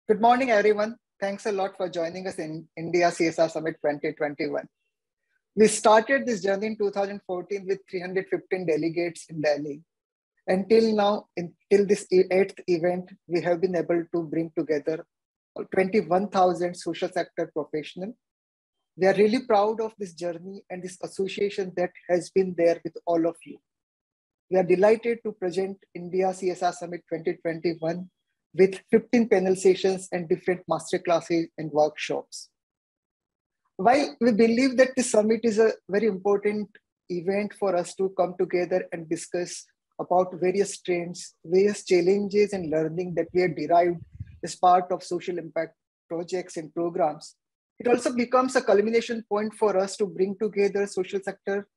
Good morning, everyone. Thanks a lot for joining us in India CSR Summit 2021. We started this journey in 2014 with 315 delegates in Delhi. Until now, until this eighth event, we have been able to bring together 21,000 social sector professionals. We are really proud of this journey and this association that has been there with all of you. We are delighted to present India CSR Summit 2021 with 15 panel sessions and different master classes and workshops. While we believe that this summit is a very important event for us to come together and discuss about various trends, various challenges and learning that we have derived as part of social impact projects and programs, it also becomes a culmination point for us to bring together social sector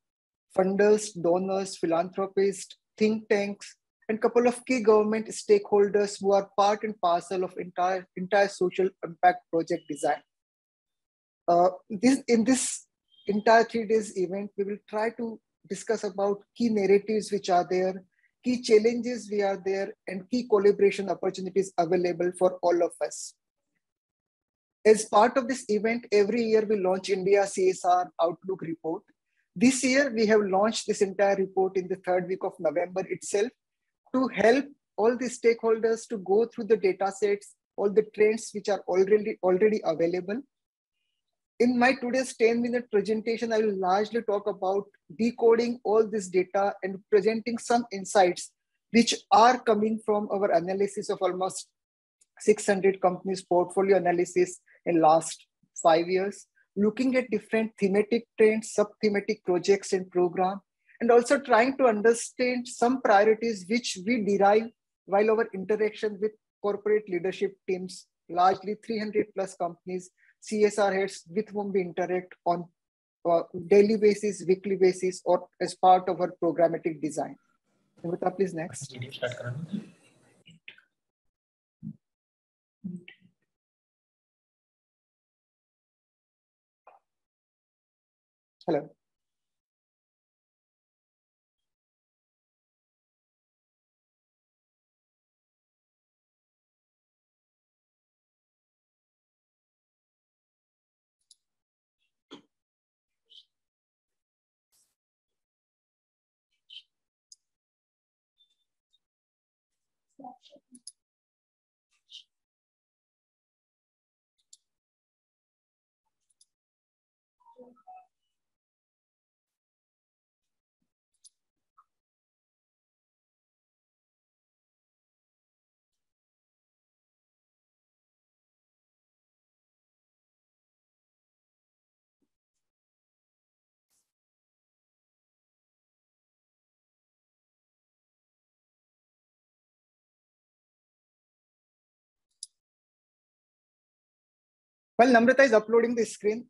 funders, donors, philanthropists, think tanks, and a couple of key government stakeholders who are part and parcel of entire social impact project design. In this entire 3 days event, we will try to discuss about key narratives which are there, key challenges we are there, and key collaboration opportunities available for all of us. As part of this event, every year we launch India CSR Outlook report. This year, we have launched this entire report in the 3rd week of November itself to help all the stakeholders to go through the data sets, all the trends which are already available. In my today's 10-minute presentation, I will largely talk about decoding all this data and presenting some insights which are coming from our analysis of almost 600 companies' portfolio analysis in last 5 years, looking at different thematic trends, sub-thematic projects and programs, and also trying to understand some priorities which we derive while our interaction with corporate leadership teams, largely 300 plus companies, CSR heads with whom we interact on daily basis, weekly basis, or as part of our programmatic design. Namrata, please next. Hello. While Namrata is uploading the screen,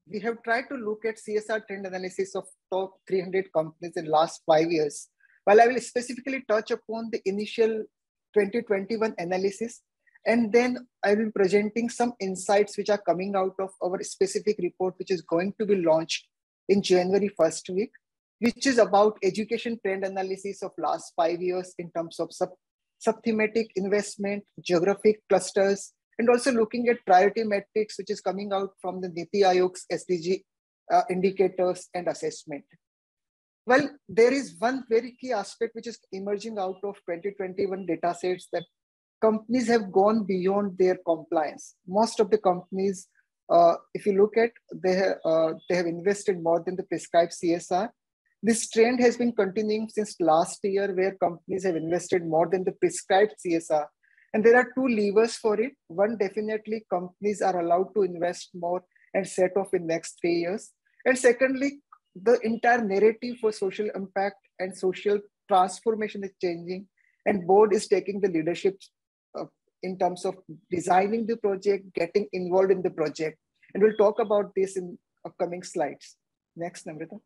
we have tried to look at CSR trend analysis of top 300 companies in last 5 years. While I will specifically touch upon the initial 2021 analysis, and then I will be presenting some insights which are coming out of our specific report, which is going to be launched in January 1st week, which is about education trend analysis of last 5 years in terms of sub-thematic investment, geographic clusters, and also looking at priority metrics, which is coming out from the NITI Aayog's SDG indicators and assessment. Well, there is one very key aspect which is emerging out of 2021 data sets that companies have gone beyond their compliance. Most of the companies, if you look at, they have invested more than the prescribed CSR. This trend has been continuing since last year, where companies have invested more than the prescribed CSR. And there are 2 levers for it. One, definitely companies are allowed to invest more and set off in next 3 years. And secondly, the entire narrative for social impact and social transformation is changing, and board is taking the leadership in terms of designing the project, getting involved in the project. And we'll talk about this in upcoming slides. Next, Namrata.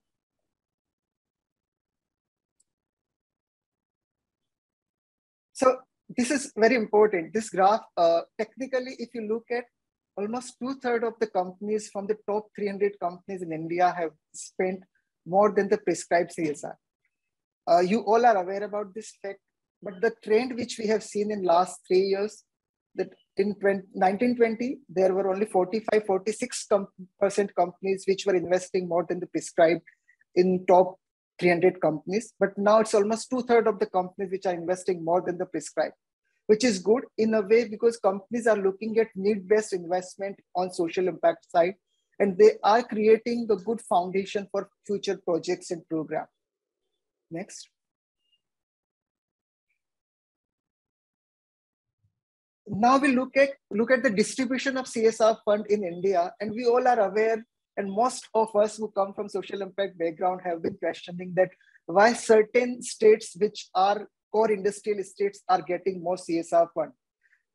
So this is very important. This graph, technically, if you look at almost 2/3 of the companies from the top 300 companies in India have spent more than the prescribed CSR. You all are aware about this fact, but the trend which we have seen in last 3 years, that in 1920, there were only 45, 46% companies which were investing more than the prescribed in top 300 companies. But now it's almost 2/3 of the companies which are investing more than the prescribed, which is good in a way because companies are looking at need-based investment on social impact side, and they are creating the good foundation for future projects and program. Next. Now we look at the distribution of CSR fund in India, and we all are aware, and most of us who come from social impact background have been questioning that why certain states which are core industrial states are getting more CSR fund.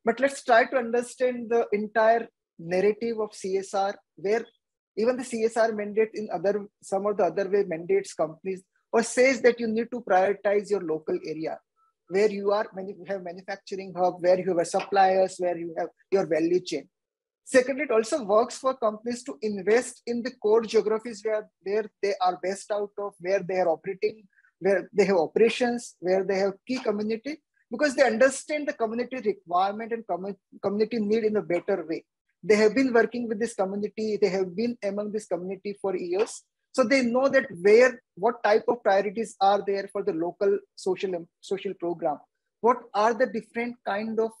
But let's try to understand the entire narrative of CSR, where even the CSR mandate in some of the other way mandates companies or says that you need to prioritize your local area, where you have manufacturing hub, where you have suppliers, where you have your value chain. Secondly, it also works for companies to invest in the core geographies where they are based out of, where they are operating, where they have operations, where they have key community, because they understand the community requirement and community need in a better way. They have been working with this community, they have been among this community for years. So they know that what type of priorities are there for the local social program. What are the different kind of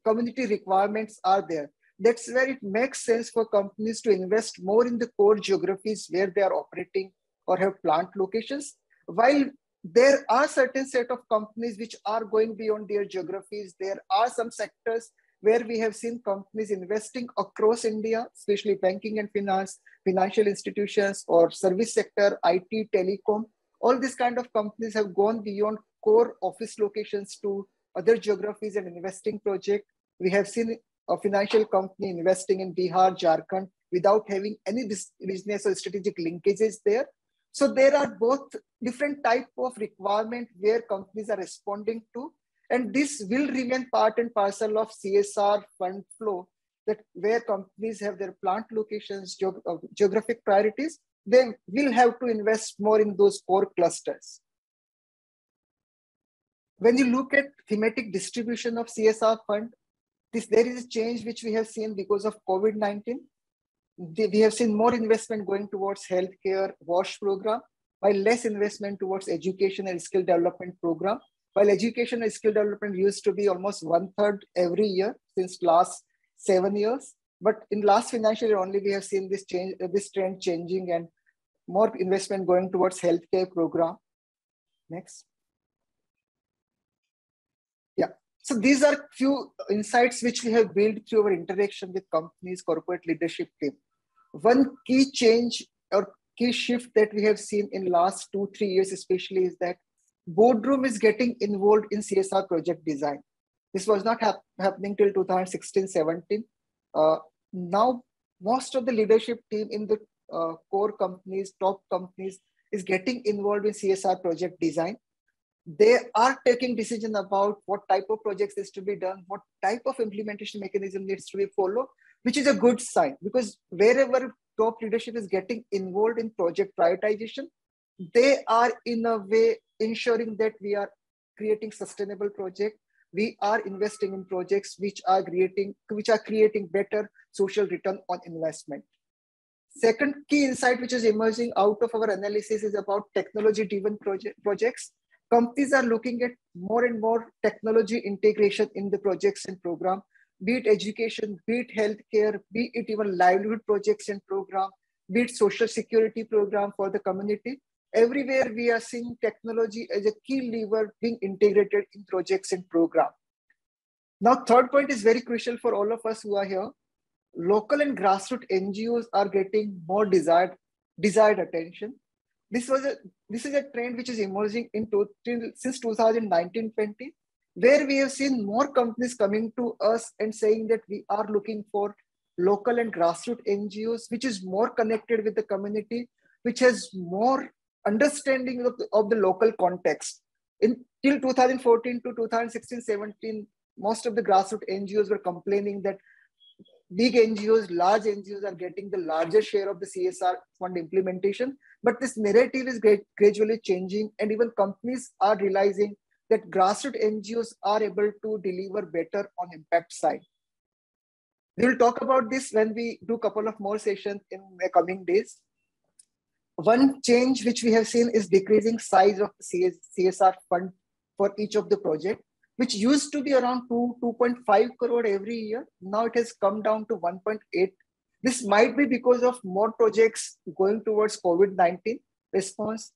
community requirements are there. That's where it makes sense for companies to invest more in the core geographies where they are operating or have plant locations. While there are certain set of companies which are going beyond their geographies, there are some sectors where we have seen companies investing across India, especially banking and finance, financial institutions or service sector, IT, telecom. All these kind of companies have gone beyond core office locations to other geographies and investing project. We have seen a financial company investing in Bihar, Jharkhand without having any business or strategic linkages there. So there are both different type of requirement where companies are responding to. And this will remain part and parcel of CSR fund flow, that where companies have their plant locations, geographic priorities, they will have to invest more in those core clusters. When you look at thematic distribution of CSR fund, there is a change which we have seen because of COVID-19. We have seen more investment going towards healthcare, WASH program, while less investment towards education and skill development program. While education and skill development used to be almost 1/3 every year since last 7 years, but in last financial year only we have seen this change, this trend changing, and more investment going towards healthcare program. Next. Yeah. So these are few insights which we have built through our interaction with companies, corporate leadership team. One key change or key shift that we have seen in last 2-3 years especially is that boardroom is getting involved in CSR project design. This was not happening till 2016-17. Now, most of the leadership team in the core companies, top companies, is getting involved in CSR project design. They are taking decision about what type of projects is to be done, what type of implementation mechanism needs to be followed, which is a good sign, because wherever top leadership is getting involved in project prioritization, they are in a way ensuring that we are creating sustainable projects. We are investing in projects which are creating better social return on investment. Second key insight which is emerging out of our analysis is about technology-driven projects. Companies are looking at more and more technology integration in the projects and program, be it education, be it healthcare, be it even livelihood projects and program, be it social security program for the community. Everywhere we are seeing technology as a key lever being integrated in projects and program. Now, third point is very crucial for all of us who are here. Local and grassroots NGOs are getting more desired attention. This is a trend which is emerging since 2019-20, where we have seen more companies coming to us and saying that we are looking for local and grassroots NGOs, which is more connected with the community, which has more understanding of the local context. Till 2014 to 2016-17, most of the grassroots NGOs were complaining that big NGOs, large NGOs are getting the larger share of the CSR fund implementation. But this narrative is gradually changing, and even companies are realizing that grassroots NGOs are able to deliver better on impact side. We will talk about this when we do a couple of more sessions in the coming days. One change which we have seen is decreasing size of the CSR fund for each of the project, which used to be around 2.5 crore every year. Now it has come down to 1.8. This might be because of more projects going towards COVID-19 response.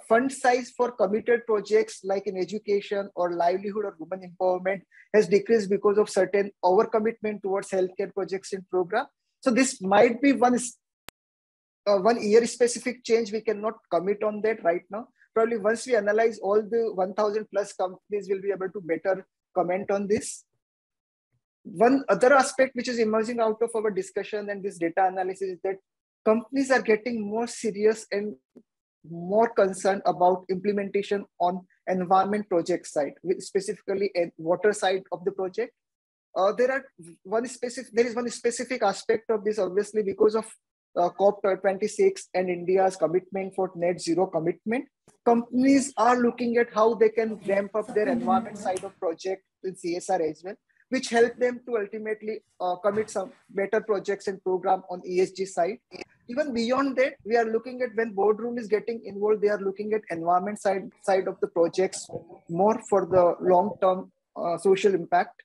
Fund size for committed projects like in education or livelihood or women empowerment has decreased because of certain overcommitment towards healthcare projects and program. So this might be one year specific change. We cannot commit on that right now. Probably once we analyze all the 1000 plus companies, we'll be able to better comment on this. One other aspect which is emerging out of our discussion and this data analysis is that companies are getting more serious and more concerned about implementation on environment project side, specifically a water side of the project. There is one specific aspect of this, obviously, because of COP26 and India's commitment for net zero commitment. Companies are looking at how they can ramp up their environment side of project in CSR as well, which help them to ultimately commit some better projects and program on ESG side. Even beyond that, we are looking at when boardroom is getting involved, they are looking at environment side of the projects more for the long-term social impact.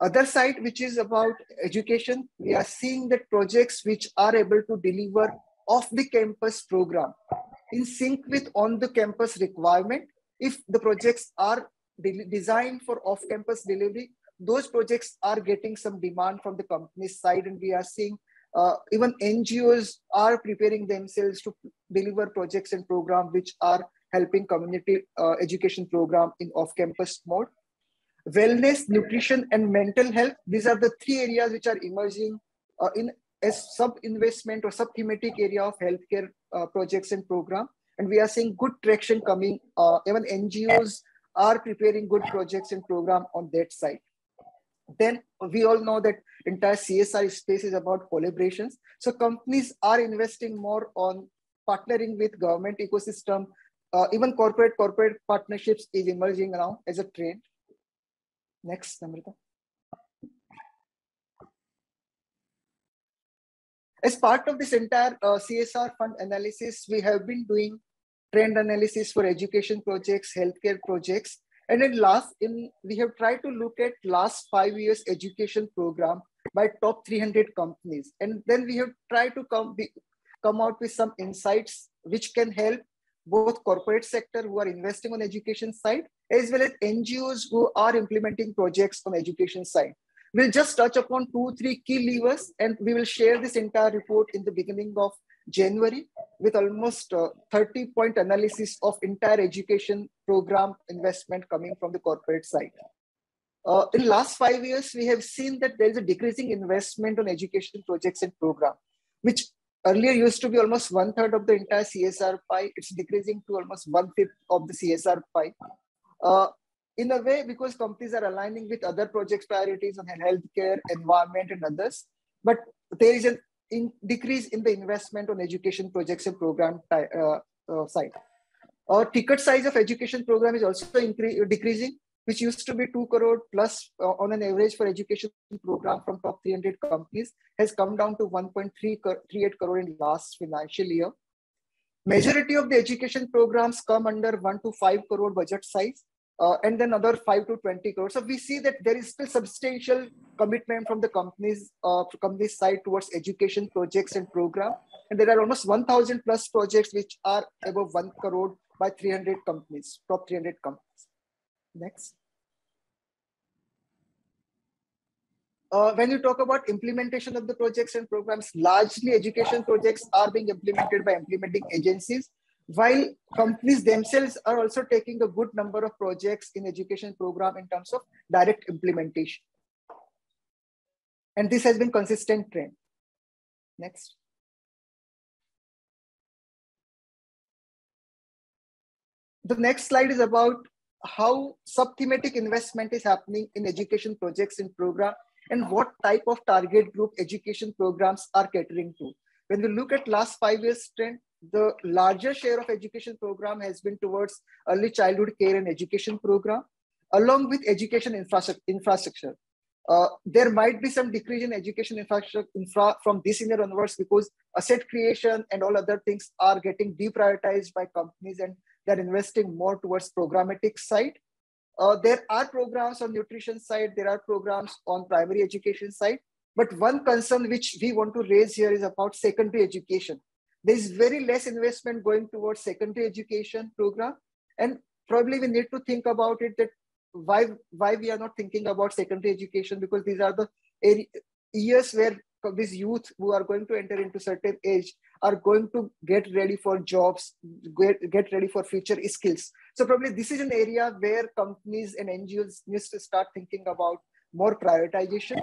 Other side, which is about education, we are seeing that projects which are able to deliver off the campus program in sync with on the campus requirement. If the projects are designed for off campus delivery, those projects are getting some demand from the company's side, and we are seeing even NGOs are preparing themselves to deliver projects and programs which are helping community education program in off-campus mode. Wellness, nutrition, and mental health. These are the three areas which are emerging in as sub-investment or sub-thematic area of healthcare projects and program. And we are seeing good traction coming. Even NGOs are preparing good projects and program on that side. Then we all know that entire CSR space is about collaborations. So companies are investing more on partnering with government ecosystem. Even corporate partnerships is emerging now as a trend. Next, Namrata. As part of this entire CSR fund analysis, we have been doing trend analysis for education projects, healthcare projects. And we have tried to look at last 5 years education program by top 300 companies. And then we have tried to come out with some insights which can help both corporate sector who are investing on education side, as well as NGOs who are implementing projects on education side. We'll just touch upon 2-3 key levers, and we will share this entire report in the beginning of January with almost 30-point analysis of entire education program investment coming from the corporate side. In last 5 years, we have seen that there is a decreasing investment on education projects and program, which earlier used to be almost 1/3 of the entire CSR pie. It's decreasing to almost 1/5 of the CSR pie. In a way, because companies are aligning with other projects priorities on healthcare, environment, and others. But there is a decrease in the investment on education projects and program side. Ticket size of education program is also decreasing, which used to be 2 crore plus on an average for education program from top 300 companies, has come down to 1.38 crore in last financial year. Majority of the education programs come under 1 to 5 crore budget size, and then another 5 to 20 crore. So we see that there is still substantial commitment from the companies side towards education projects and program. And there are almost 1,000 plus projects which are above 1 crore by 300 companies, top 300 companies. Next. When you talk about implementation of the projects and programs, largely education projects are being implemented by implementing agencies, while companies themselves are also taking a good number of projects in education program in terms of direct implementation. And this has been consistent trend. Next. The next slide is about how sub-thematic investment is happening in education projects and program, and what type of target group education programs are catering to. When we look at last 5 years trend, the larger share of education program has been towards early childhood care and education program, along with education infrastructure. There might be some decrease in education infra from this year onwards because asset creation and all other things are getting deprioritized by companies and they're investing more towards programmatic side. There are programs on nutrition side, there are programs on primary education side, but one concern which we want to raise here is about secondary education. There is very less investment going towards secondary education program, and probably we need to think about it that why we are not thinking about secondary education, because these are the years where these youth who are going to enter into certain age are going to get ready for jobs, get ready for future skills. So probably this is an area where companies and NGOs need to start thinking about more prioritization.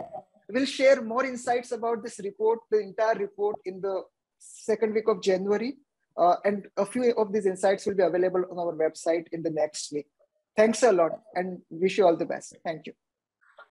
We'll share more insights about this report, the entire report, in the second week of January. And a few of these insights will be available on our website in the next week. Thanks a lot and wish you all the best. Thank you.